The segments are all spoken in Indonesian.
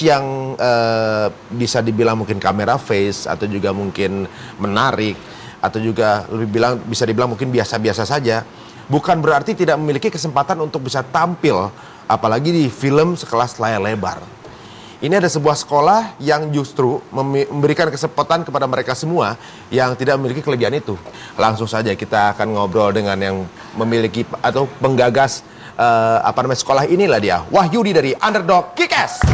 image yang bisa dibilang mungkin kamera face atau juga mungkin menarik atau juga bisa dibilang mungkin biasa-biasa saja, bukan berarti tidak memiliki kesempatan untuk bisa tampil apalagi di film sekelas layar lebar. Ini ada sebuah sekolah yang justru memberikan kesempatan kepada mereka semua yang tidak memiliki kelebihan itu. Langsung saja kita akan ngobrol dengan yang memiliki atau penggagas sekolah inilah dia, Wahyudi dari Underdog Kick-Ass.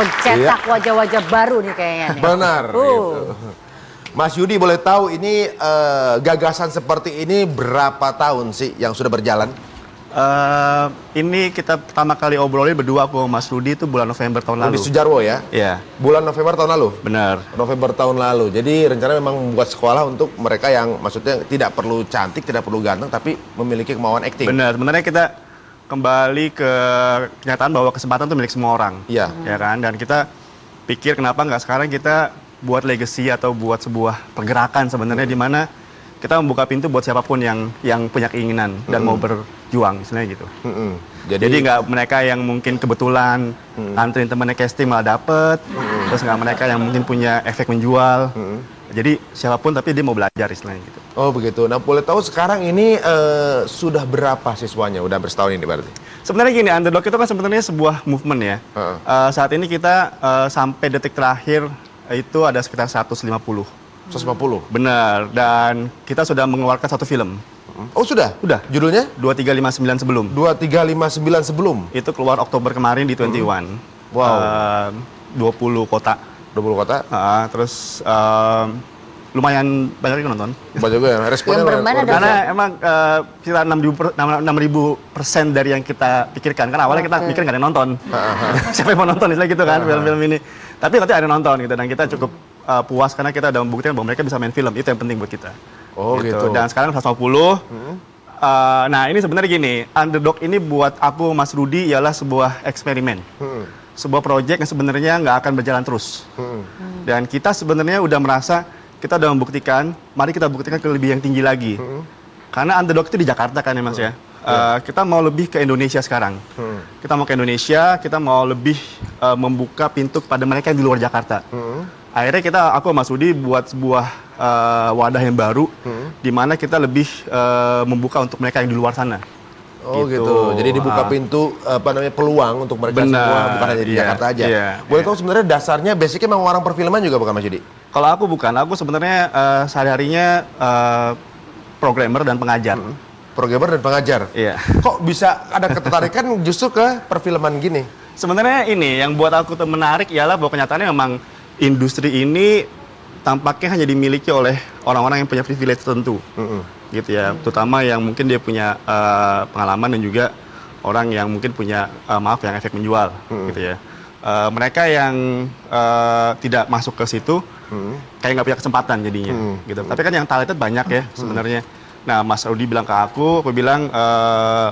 Pencetak wajah-wajah baru nih kayaknya. Benar. Gitu. Mas Yudi, boleh tahu ini gagasan seperti ini berapa tahun sih yang sudah berjalan? Ini kita pertama kali obrolin berdua aku Mas Rudi itu bulan November tahun lalu. Rudi Sujarwo ya? Iya. Bulan November tahun lalu? Benar. November tahun lalu. Jadi rencana memang membuat sekolah untuk mereka yang maksudnya tidak perlu cantik, tidak perlu ganteng, tapi memiliki kemauan acting. Benar. Sebenarnya kita kembali ke kenyataan bahwa kesempatan itu milik semua orang. Iya. Ya kan? Dan kita pikir kenapa nggak sekarang kita buat legacy atau buat sebuah pergerakan sebenarnya di mana kita membuka pintu buat siapapun yang punya keinginan dan mau berjuang, istilahnya gitu. Jadi nggak mereka yang mungkin kebetulan anterin temennya casting malah dapet, terus nggak mereka yang mungkin punya efek menjual. Jadi siapapun tapi dia mau belajar, istilahnya gitu. Oh begitu. Nah boleh tahu sekarang ini sudah berapa siswanya? Udah bersetahun ini berarti? Sebenarnya gini, Underdog itu kan sebenarnya sebuah movement ya. Saat ini kita sampai detik terakhir itu ada sekitar 150. 150? Benar, dan kita sudah mengeluarkan satu film. Oh sudah? Udah. Judulnya? 2359 sebelum. 2359 sebelum? Itu keluar Oktober kemarin di 21. Wow. 20 kota. 20 kota? Terus lumayan banyak yang nonton. Banyak juga ya, responnya karena emang sekitar 6.000% dari yang kita pikirkan. Kan awalnya kita pikir nggak ada yang nonton. Siapa yang mau nonton, istilah gitu kan, film-film ini. Tapi nanti ada yang nonton gitu, dan kita cukup puas karena kita udah membuktikan bahwa mereka bisa main film. Itu yang penting buat kita. Oh gitu. Dan sekarang 150. Nah ini sebenarnya gini, Underdog ini buat aku Mas Rudi ialah sebuah eksperimen. Sebuah proyek yang sebenarnya nggak akan berjalan terus. Dan kita sebenarnya udah merasa kita udah membuktikan, mari kita buktikan ke lebih yang tinggi lagi. Karena Underdog itu di Jakarta kan ya Mas ya. Kita mau lebih ke Indonesia sekarang. Kita mau ke Indonesia, kita mau lebih membuka pintu kepada mereka yang di luar Jakarta. Akhirnya aku sama Mas Rudi buat sebuah wadah yang baru, di mana kita lebih membuka untuk mereka yang di luar sana. Oh gitu. Jadi dibuka pintu peluang untuk mereka semua, bukan hanya di Jakarta aja. Boleh tahu sebenarnya dasarnya basicnya memang orang perfilman juga bukan Mas Yudi? Kalau aku bukan, aku sebenarnya sehari-harinya programmer dan pengajar. Programmer dan pengajar? Iya. Kok bisa ada ketertarikan justru ke perfilman gini? Sebenarnya ini yang buat aku menarik ialah bahwa kenyataannya memang industri ini tampaknya hanya dimiliki oleh orang-orang yang punya privilege tertentu. Gitu ya, terutama yang mungkin dia punya pengalaman dan juga orang yang mungkin punya yang efek menjual, gitu ya. Mereka yang tidak masuk ke situ kayak nggak punya kesempatan jadinya, gitu. Tapi kan yang talented banyak ya sebenarnya. Nah, Mas Rudi bilang ke aku bilang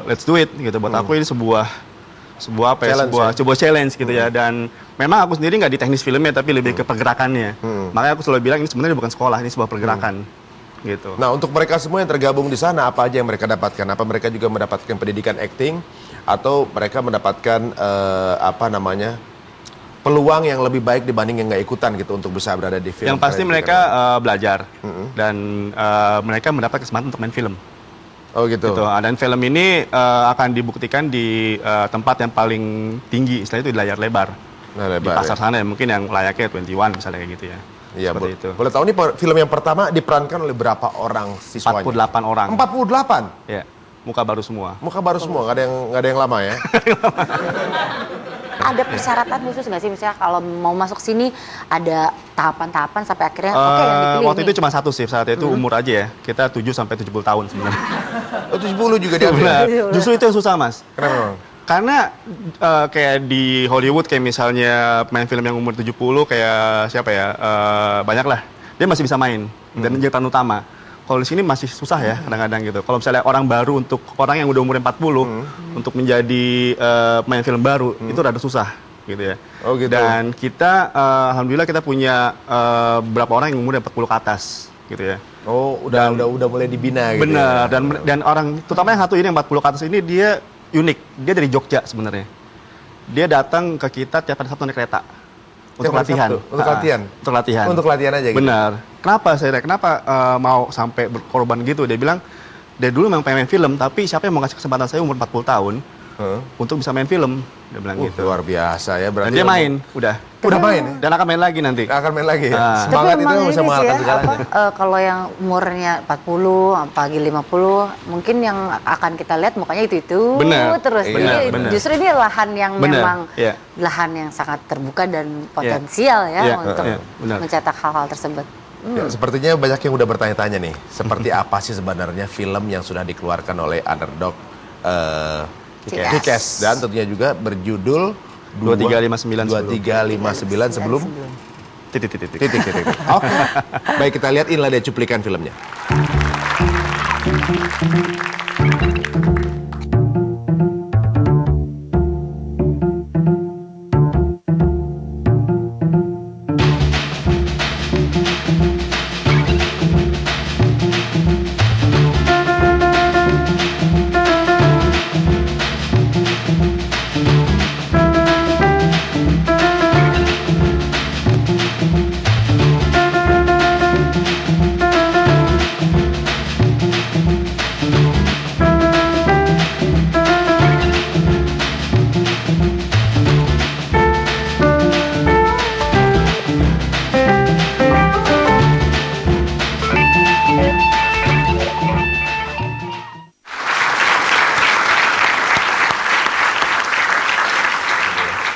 let's do it, gitu. Buat aku ini sebuah challenge gitu ya. Dan memang aku sendiri nggak di teknis filmnya, tapi lebih ke pergerakannya. Makanya aku selalu bilang ini sebenarnya bukan sekolah, ini sebuah pergerakan. Gitu. Nah, untuk mereka semua yang tergabung di sana, apa aja yang mereka dapatkan? Apa mereka juga mendapatkan pendidikan acting atau mereka mendapatkan peluang yang lebih baik dibanding yang nggak ikutan gitu untuk bisa berada di film? Yang pasti mereka belajar dan mereka mendapat kesempatan untuk main film. Oh gitu. Dan film ini akan dibuktikan di tempat yang paling tinggi, istilahnya itu di layar lebar. Di pasar sana ya, mungkin yang layaknya 21 misalnya kayak gitu ya. Iya, boleh tahu nih film yang pertama diperankan oleh berapa orang siswanya? 48 orang. 48? Iya, muka baru semua. Muka baru semua, nggak ada yang lama ya? Ada persyaratan khusus nggak sih, misalnya kalau mau masuk sini ada tahapan-tahapan sampai akhirnya oke yang dipilih waktu itu cuma satu sih, saat itu umur aja ya, kita 7 sampai 70 tahun sebenarnya. Oh 70 juga dia? Justru itu yang susah Mas. Kenapa? Karena kayak di Hollywood kayak misalnya main film yang umur 70 kayak siapa ya, banyak lah. Dia masih bisa main dan jadi peran utama. kalau di sini masih susah ya kadang-kadang gitu. Kalau misalnya orang baru untuk orang yang udah umur 40 untuk menjadi pemain film baru itu rada susah gitu ya. Oh gitu. Dan kita alhamdulillah kita punya beberapa orang yang umurnya 40 ke atas gitu ya. Oh, udah mulai dibina gitu. Benar, ya. dan orang terutama yang satu ini yang 40 ke atas ini dia unik. Dia dari Jogja sebenarnya. Dia datang ke kita tiap hari Sabtu naik kereta. Untuk Tiap hari latihan. Sabtu? Untuk latihan? Untuk latihan. Untuk latihan aja gitu. Benar. Kenapa mau sampai berkorban gitu? Dia bilang dari dulu memang pengen main film, tapi siapa yang mau kasih kesempatan saya umur 40 tahun untuk bisa main film? Dia bilang gitu. Luar biasa ya Dan berarti. dia main, udah. Udah main ya? Dan akan main lagi nanti. Akan main lagi ya? Ah. Semangat Tapi itu emang bisa ini sih mengalahkan ya, segalanya. kalau yang umurnya 40, apalagi 50, mungkin yang akan kita lihat mukanya itu Benar. terus. Iya, Jadi benar. justru ini lahan yang Benar, memang iya. lahan yang sangat terbuka dan potensial ya Iya, untuk iya, benar. mencetak hal-hal tersebut. Ya, sepertinya banyak yang udah bertanya-tanya nih, seperti apa sih sebenarnya film yang sudah dikeluarkan oleh Underdog Kick-Ass. Kick-Ass. Dan tentunya juga berjudul 2359 sebelum titik. titik. Oke. Baik, kita lihat inilah dia cuplikan filmnya.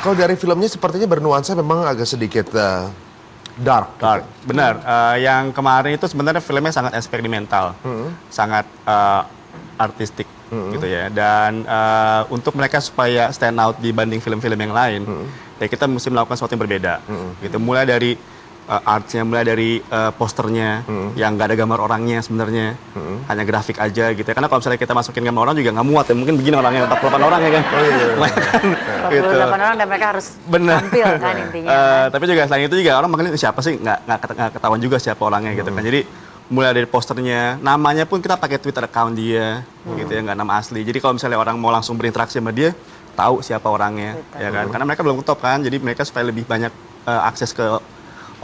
Kalau dari filmnya sepertinya bernuansa memang agak sedikit dark. Dark, benar. Yang kemarin itu sebenarnya filmnya sangat eksperimental, sangat artistik gitu ya. Dan untuk mereka supaya stand out dibanding film-film yang lain, ya kita mesti melakukan sesuatu yang berbeda. Gitu. Mulai dari artsnya, mulai dari posternya yang nggak ada gambar orangnya sebenarnya, hanya grafik aja gitu. Karena kalau misalnya kita masukin gambar orang juga nggak muat ya. Mungkin begini orangnya 48 orang ya kan. Oh iya. 48 orang dan mereka harus Benar. tampil kan intinya. kan. Tapi juga selain itu juga orang makin siapa sih nggak ketahuan juga siapa orangnya gitu kan. Jadi mulai dari posternya, namanya pun kita pakai Twitter account dia, gitu ya, nggak nama asli. Jadi kalau misalnya orang mau langsung berinteraksi sama dia, tahu siapa orangnya, ya kan? Karena mereka belum ketop kan, jadi mereka supaya lebih banyak akses ke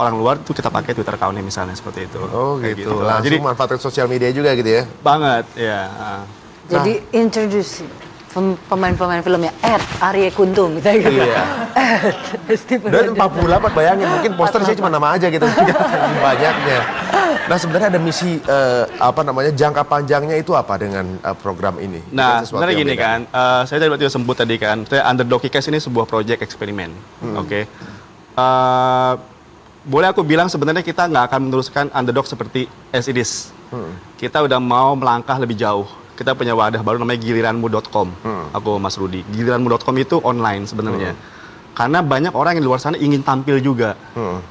orang luar itu kita pakai Twitter account-nya misalnya seperti itu. Oh Kayak gitu. Langsung Jadi manfaatkan sosial media juga gitu ya. banget, ya. Jadi introduce pemain-pemain filmnya Arye Kuntum gitu ya. Iya. Dan 48 bayangin, mungkin poster saya cuma nama aja gitu. Banyaknya. Nah sebenarnya ada misi jangka panjangnya itu apa dengan program ini? Nah, Itu sesuatu sebenarnya yang gini beda. kan, saya tadi waktu itu sebut tadi kan, saya Underdog Kick-Ass ini sebuah project eksperimen, oke. Boleh aku bilang sebenarnya kita nggak akan meneruskan Underdog seperti as it is. Kita udah mau melangkah lebih jauh. Kita punya wadah baru namanya giliranmu.com. Aku Mas Rudi. Giliranmu.com itu online sebenarnya. Karena banyak orang yang di luar sana ingin tampil juga,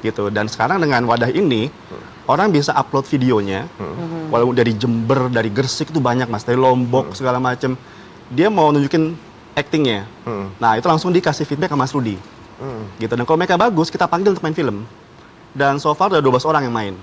gitu. Dan sekarang dengan wadah ini, orang bisa upload videonya, walaupun dari Jember, dari Gresik itu banyak mas, dari Lombok segala macam. Dia mau nunjukin actingnya. Nah itu langsung dikasih feedback ke Mas Rudi, gitu. Dan kalau mereka bagus, kita panggil untuk main film. Dan so far ada 12 orang yang main.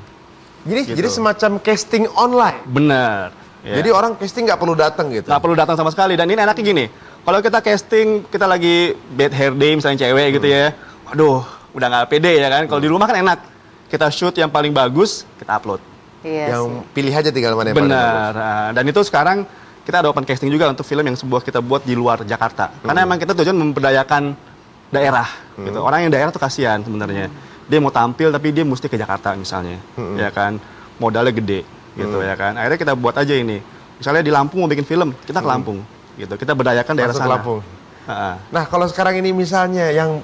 Jadi semacam casting online. Bener. Ya. Jadi orang casting nggak perlu datang gitu. Nggak perlu datang sama sekali. Dan ini enaknya gini, kalau kita casting, kita lagi bad hair day misalnya cewek gitu ya, waduh, udah nggak pede ya kan. Kalau di rumah kan enak, kita shoot yang paling bagus, kita upload. Iya Yang sih. pilih aja tinggal mana yang paling bagus. Benar. Dan itu sekarang kita ada open casting juga untuk film yang kita buat di luar Jakarta. Karena emang kita tujuan memberdayakan daerah. Gitu. Orang yang daerah tuh kasihan sebenarnya. Dia mau tampil tapi dia mesti ke Jakarta misalnya, ya kan. Modalnya gede, gitu ya kan. Akhirnya kita buat aja ini. Misalnya di Lampung mau bikin film, kita ke Lampung, gitu. Kita berdayakan daerah Masuk sana. Lampung. Ha-ha. Nah kalau sekarang ini misalnya yang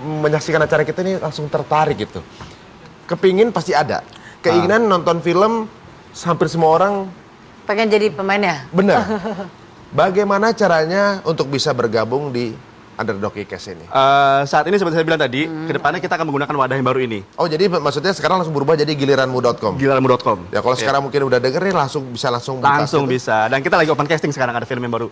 menyaksikan acara kita ini langsung tertarik gitu. Kepingin pasti ada. Keinginan nonton film hampir semua orang Pengen jadi pemainnya? benar. Bagaimana caranya untuk bisa bergabung di Underdog Kick-Ass ini? Saat ini seperti saya bilang tadi, kedepannya kita akan menggunakan wadah yang baru ini. Oh, jadi maksudnya sekarang langsung berubah jadi giliranmu.com? Gilaranmu.com. Ya, kalau sekarang mungkin udah dengerin langsung buka Langsung situ. bisa. Dan kita lagi open casting sekarang, ada film yang baru.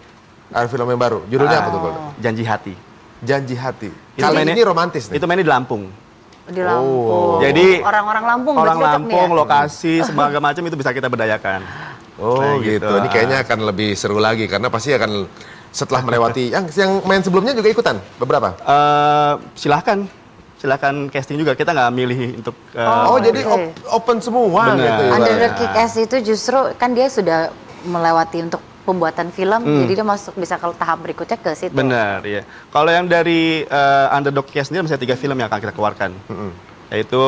Ada film yang baru. Judulnya apa tuh, Goldo? Janji Hati. Janji Hati. Itu Kali mainnya- ini romantis nih. Itu mainnya di Lampung. Di Lampung. Jadi orang-orang Lampung Orang berarti cocok Lampung, nih ya? lokasi, segala macam itu bisa kita berdayakan. Oh, Nah, gitu. Ini kayaknya akan lebih seru lagi karena pasti akan setelah melewati yang main sebelumnya juga ikutan beberapa. Silahkan casting juga. Kita nggak milih untuk. Oh, jadi oke. open semua Benar. gitu. Underdog ibaratnya. Kick-Ass itu justru kan dia sudah melewati untuk pembuatan film, jadi dia masuk bisa ke tahap berikutnya ke situ. Benar, ya. Kalau yang dari Underdog Case sendiri misalnya 3 film yang akan kita keluarkan. Yaitu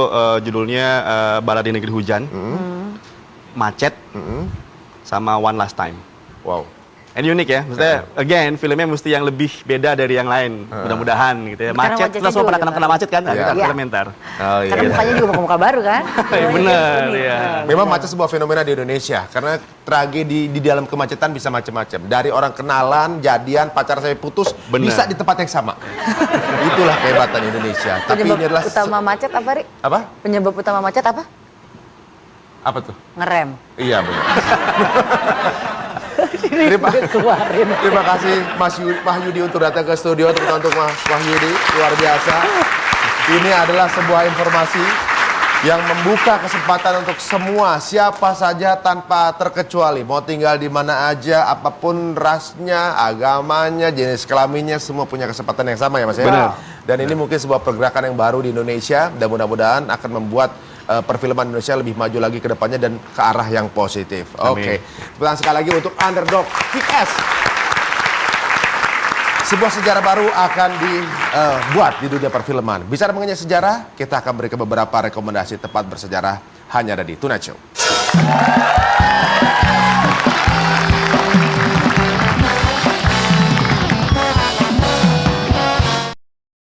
judulnya Balada di Negeri Hujan, Macet, sama One Last Time. Wow. Ini unik ya, maksudnya again filmnya mesti yang lebih beda dari yang lain, mudah-mudahan gitu ya. Karena Macet, Macetnya kita semua juga pernah kena baru. macet kan? Nah, Iya. kita Iya. komentar. Oh iya. Karena mukanya juga muka-muka baru kan? Benar, Unik. ya. Memang macet sebuah fenomena di Indonesia karena tragedi di dalam kemacetan bisa macam-macam. Dari orang kenalan, jadian, pacar saya putus, Benar. bisa di tempat yang sama. Itulah kehebatan Indonesia. Tapi Penyebab ini adalah utama macet apa, Ri? apa? Penyebab utama macet apa? Apa tuh? Ngerem. Iya benar. Terima kasih Mas Wahyudi untuk datang ke studio, untuk Mas Wahyudi, luar biasa. Ini adalah sebuah informasi yang membuka kesempatan untuk semua, siapa saja tanpa terkecuali, mau tinggal di mana aja, apapun rasnya, agamanya, jenis kelaminnya, semua punya kesempatan yang sama ya Mas ya. Benar. Dan ini mungkin sebuah pergerakan yang baru di Indonesia dan mudah-mudahan akan membuat perfilman Indonesia lebih maju lagi ke depannya dan ke arah yang positif. Oke. Tepuk tangan sekali lagi untuk Underdog Kick-Ass. Sebuah sejarah baru akan dibuat di dunia perfilman. Bicara mengenai sejarah, kita akan berikan beberapa rekomendasi tempat bersejarah hanya ada di Tonight Show.